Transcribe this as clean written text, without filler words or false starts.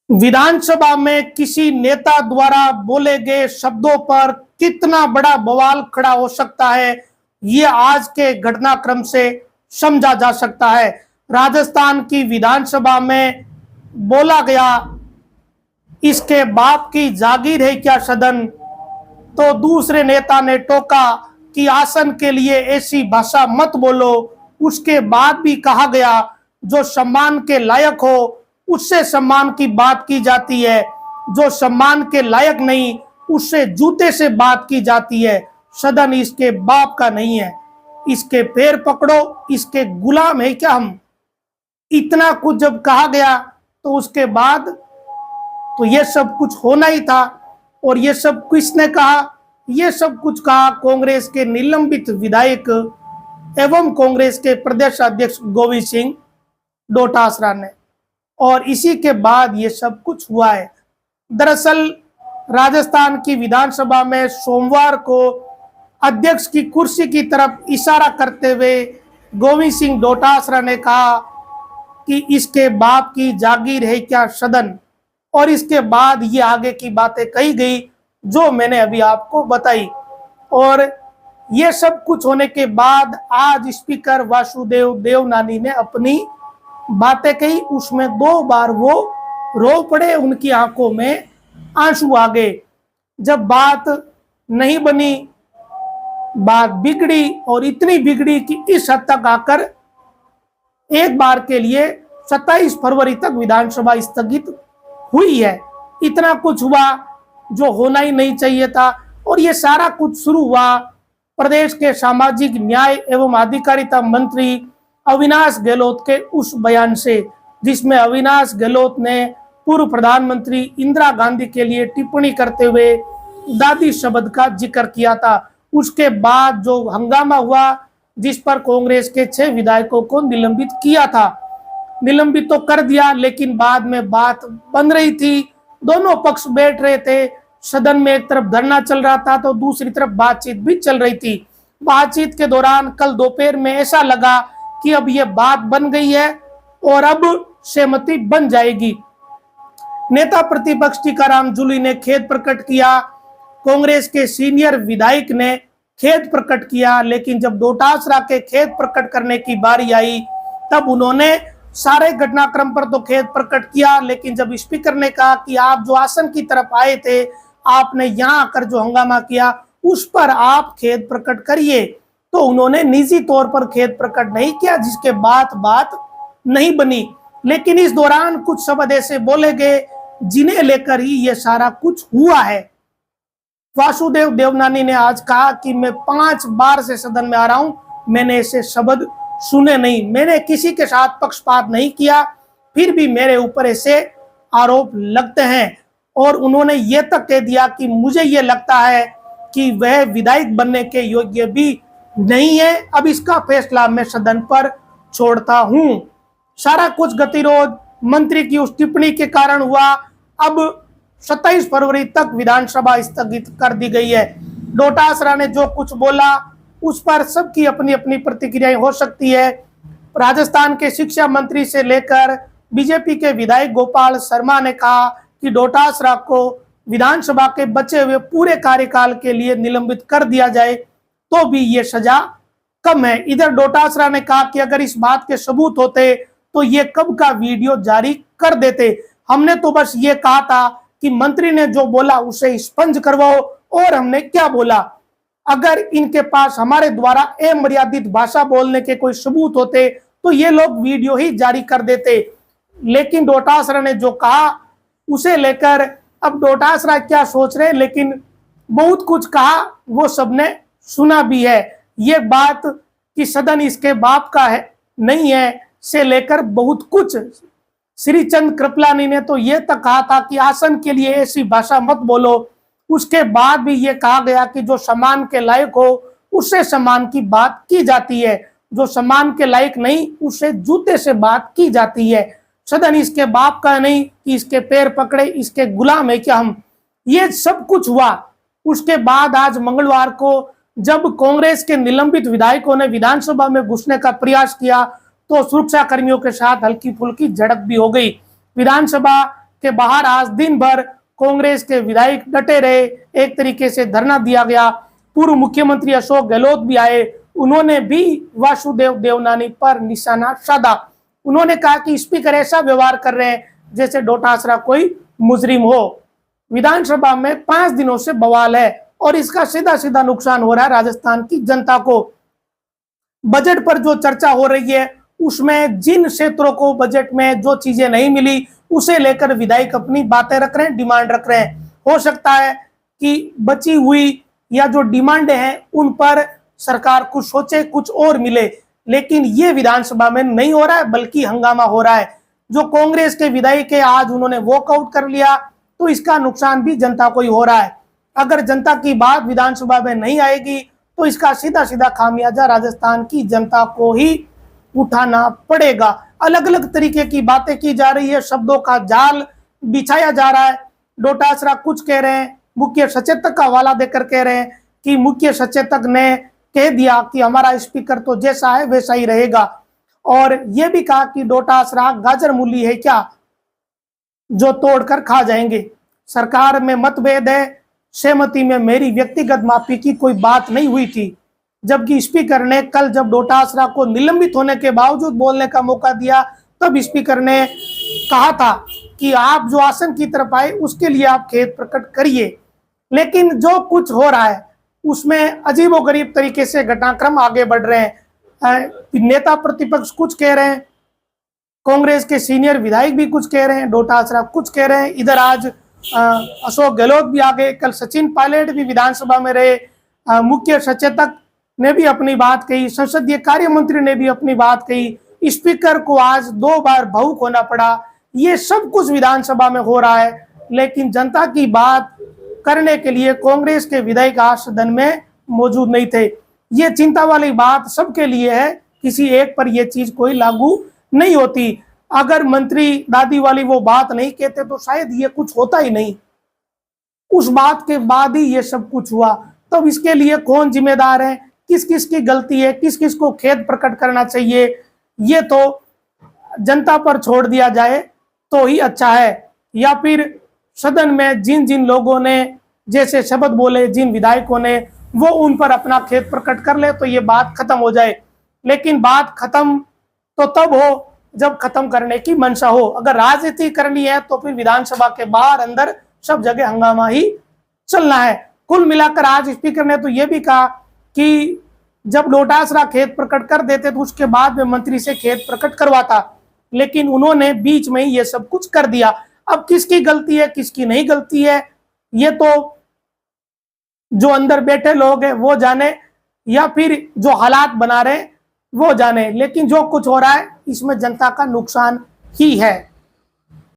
विधानसभा में किसी नेता द्वारा बोले गए शब्दों पर कितना बड़ा बवाल खड़ा हो सकता है, ये आज के घटनाक्रम से समझा जा सकता है। राजस्थान की विधानसभा में बोला गया, इसके बाप की जागीर है क्या सदन। तो दूसरे नेता ने टोका कि आसन के लिए ऐसी भाषा मत बोलो। उसके बाद भी कहा गया, जो सम्मान के लायक हो उससे सम्मान की बात की जाती है, जो सम्मान के लायक नहीं उससे जूते से बात की जाती है। सदन इसके बाप का नहीं है, इसके पैर पकड़ो, इसके गुलाम है क्या हम। इतना कुछ जब कहा गया तो उसके बाद तो ये सब कुछ होना ही था। और ये सब किसने कहा? ये सब कुछ कहा कांग्रेस के निलंबित विधायक एवं कांग्रेस के प्रदेश अध्यक्ष गोविंद सिंह डोटासरा ने। और इसी के बाद ये सब कुछ हुआ है। दरअसल राजस्थान की विधानसभा में सोमवार को अध्यक्ष की कुर्सी की तरफ इशारा करते हुए गोविंद सिंह डोटासरा ने कहा कि इसके बाप की जागीर है क्या सदन। और इसके बाद ये आगे की बातें कही गई जो मैंने अभी आपको बताई। और ये सब कुछ होने के बाद आज स्पीकर वासुदेव देवनानी ने अपनी बातें कही, उसमें 2 बार वो रो पड़े, उनकी आंखों में आंसू आ गए। जब बात नहीं बनी, बात बिगड़ी और इतनी बिगड़ी कि इस हद तक आकर एक बार के लिए 27 फरवरी तक विधानसभा स्थगित हुई है। इतना कुछ हुआ जो होना ही नहीं चाहिए था। और ये सारा कुछ शुरू हुआ प्रदेश के सामाजिक न्याय एवं अधिकारिता मंत्री अविनाश गहलोत के उस बयान से, जिसमें अविनाश गहलोत ने पूर्व प्रधानमंत्री इंदिरा गांधी के लिए टिप्पणी करते हुए दादी शब्द का जिक्र किया था। उसके बाद जो हंगामा हुआ, जिस पर कांग्रेस के 6 विधायकों को निलंबित किया था, निलंबित तो कर दिया, लेकिन बाद में बात बन रही थी, दोनों पक्ष बैठ रहे थे सदन में। एक तरफ धरना चल रहा था तो दूसरी तरफ बातचीत भी चल रही थी। बातचीत के दौरान कल दोपहर में ऐसा लगा कि अब ये बात बन गई है और अब सहमति बन जाएगी। नेता प्रतिपक्ष टीकाराम जूली ने खेद प्रकट किया, कांग्रेस के सीनियर विधायक ने खेद प्रकट किया, लेकिन जब डोटासरा के खेद प्रकट करने की बारी आई तब उन्होंने सारे घटनाक्रम पर तो खेद प्रकट किया, लेकिन जब स्पीकर ने कहा कि आप जो आसन की तरफ आए थे, आपने यहाँ आकर जो हंगामा किया उस पर आप खेद प्रकट करिए, तो उन्होंने निजी तौर पर खेद प्रकट नहीं किया, जिसके बाद बात नहीं बनी। लेकिन इस दौरान कुछ शब्द ऐसे बोले गए जिन्हें लेकर ही ये सारा कुछ हुआ है। वासुदेव देवनानी ने आज कहा कि मैं 5 बार से सदन में आ रहा हूं, मैंने ऐसे शब्द सुने नहीं, मैंने किसी के साथ पक्षपात नहीं किया, फिर भी मेरे ऊपर ऐसे आरोप लगते हैं। और उन्होंने ये तक कह दिया कि मुझे ये लगता है कि वह विधायक बनने के योग्य भी नहीं है, अब इसका फैसला मैं सदन पर छोड़ता हूं। सारा कुछ गतिरोध मंत्री की उस टिप्पणी के कारण हुआ। अब 27 फरवरी तक विधानसभा स्थगित कर दी गई है। डोटासरा ने जो कुछ बोला उस पर सबकी अपनी अपनी प्रतिक्रियाएं हो सकती है। राजस्थान के शिक्षा मंत्री से लेकर बीजेपी के विधायक गोपाल शर्मा ने कहा कि डोटासरा को विधानसभा के बचे हुए पूरे कार्यकाल के लिए निलंबित कर दिया जाए तो भी ये सजा कम है। इधर डोटासरा ने कहा कि अगर इस बात के सबूत होते तो ये कब का वीडियो जारी कर देते, हमने तो बस ये कहा था कि मंत्री ने जो बोला उसे स्पंज करवाओ, और हमने क्या बोला। अगर इनके पास हमारे द्वारा अमर्यादित भाषा बोलने के कोई सबूत होते तो ये लोग वीडियो ही जारी कर देते। लेकिन डोटासरा ने जो कहा उसे लेकर अब डोटासरा क्या सोच रहे हैं, लेकिन बहुत कुछ कहा, वो सबने सुना भी है। ये बात कि सदन इसके बाप का है नहीं है से लेकर बहुत कुछ। श्रीचंद कृपलानी ने तो ये तक कहा था कि आसन के लिए ऐसी भाषा मत बोलो। उसके बाद भी ये कहा गया कि जो सम्मान के लायक हो उससे सम्मान की बात की जाती है, जो सम्मान के लायक नहीं उससे जूते से बात की जाती है। सदन इसके बाप का नहीं कि इसके पैर पकड़े, इसके गुलाम है क्या हम। ये सब कुछ हुआ। उसके बाद आज मंगलवार को जब कांग्रेस के निलंबित विधायकों ने विधानसभा में घुसने का प्रयास किया तो सुरक्षा कर्मियों के साथ हल्की फुल्की झड़प भी हो गई। विधानसभा के बाहर आज दिन भर कांग्रेस के विधायक डटे रहे, एक तरीके से धरना दिया गया। पूर्व मुख्यमंत्री अशोक गहलोत भी आए, उन्होंने भी वासुदेव देवनानी पर निशाना साधा। उन्होंने कहा कि स्पीकर ऐसा व्यवहार कर रहे हैं जैसे डोटासरा कोई मुजरिम हो। विधानसभा में 5 दिनों से बवाल है और इसका सीधा सीधा नुकसान हो रहा है राजस्थान की जनता को। बजट पर जो चर्चा हो रही है उसमें जिन क्षेत्रों को बजट में जो चीजें नहीं मिली उसे लेकर विधायक अपनी बातें रख रहे हैं, डिमांड रख रहे हैं। हो सकता है कि बची हुई या जो डिमांड हैं उन पर सरकार कुछ सोचे, कुछ और मिले, लेकिन ये विधानसभा में नहीं हो रहा है बल्कि हंगामा हो रहा है। जो कांग्रेस के विधायक है आज उन्होंने वॉकआउट कर लिया, तो इसका नुकसान भी जनता को ही हो रहा है। अगर जनता की बात विधानसभा में नहीं आएगी तो इसका सीधा सीधा खामियाजा राजस्थान की जनता को ही उठाना पड़ेगा। अलग अलग तरीके की बातें की जा रही है, शब्दों का जाल बिछाया जा रहा है। डोटासरा कुछ कह रहे हैं, मुख्य सचेतक का हवाला देकर कह रहे हैं कि मुख्य सचेतक ने कह दिया कि हमारा स्पीकर तो जैसा है वैसा ही रहेगा, और यह भी कहा कि डोटासरा गाजर मूली है क्या जो तोड़कर खा जाएंगे। सरकार में मतभेद है, सहमति में मेरी व्यक्तिगत माफी की कोई बात नहीं हुई थी, जबकि स्पीकर ने कल जब डोटासरा को निलंबित होने के बावजूद बोलने का मौका दिया तब स्पीकर ने कहा था कि आप जो आसन की तरफ आए उसके लिए आप खेद प्रकट करिए। लेकिन जो कुछ हो रहा है उसमें अजीबोगरीब तरीके से घटनाक्रम आगे बढ़ रहे हैं। नेता प्रतिपक्ष कुछ कह रहे हैं, कांग्रेस के सीनियर विधायक भी कुछ कह रहे हैं, डोटासरा कुछ कह रहे हैं। इधर आज अशोक गहलोत भी आ गए, कल सचिन पायलट भी विधानसभा में रहे, मुख्य सचेतक ने भी अपनी बात कही, संसदीय कार्य मंत्री ने भी अपनी बात कही, स्पीकर को आज 2 बार भावुक होना पड़ा। ये सब कुछ विधानसभा में हो रहा है, लेकिन जनता की बात करने के लिए कांग्रेस के विधायक आज सदन में मौजूद नहीं थे। ये चिंता वाली बात सबके लिए है, किसी एक पर यह चीज कोई लागू नहीं होती। अगर मंत्री दादी वाली वो बात नहीं कहते तो शायद ये कुछ होता ही नहीं। उस बात के बाद ही ये सब कुछ हुआ। तब इसके लिए कौन जिम्मेदार है, किस किस की गलती है, किस किस को खेद प्रकट करना चाहिए, ये तो जनता पर छोड़ दिया जाए तो ही अच्छा है। या फिर सदन में जिन जिन लोगों ने जैसे शब्द बोले, जिन विधायकों ने, वो उन पर अपना खेद प्रकट कर ले तो ये बात खत्म हो जाए। लेकिन बात खत्म तो तब हो जब खत्म करने की मंशा हो। अगर राजनीति करनी है तो फिर विधानसभा के बाहर अंदर सब जगह हंगामा ही चलना है। कुल मिलाकर आज स्पीकर ने तो ये भी कहा कि जब डोटासरा खेद प्रकट कर देते तो उसके बाद में मंत्री से खेद प्रकट करवाता, लेकिन उन्होंने बीच में ही ये सब कुछ कर दिया। अब किसकी गलती है किसकी नहीं गलती है ये तो जो अंदर बैठे लोग हैं वो जाने, या फिर जो हालात बना रहे वो जाने, लेकिन जो कुछ हो रहा है इसमें जनता का नुकसान ही है।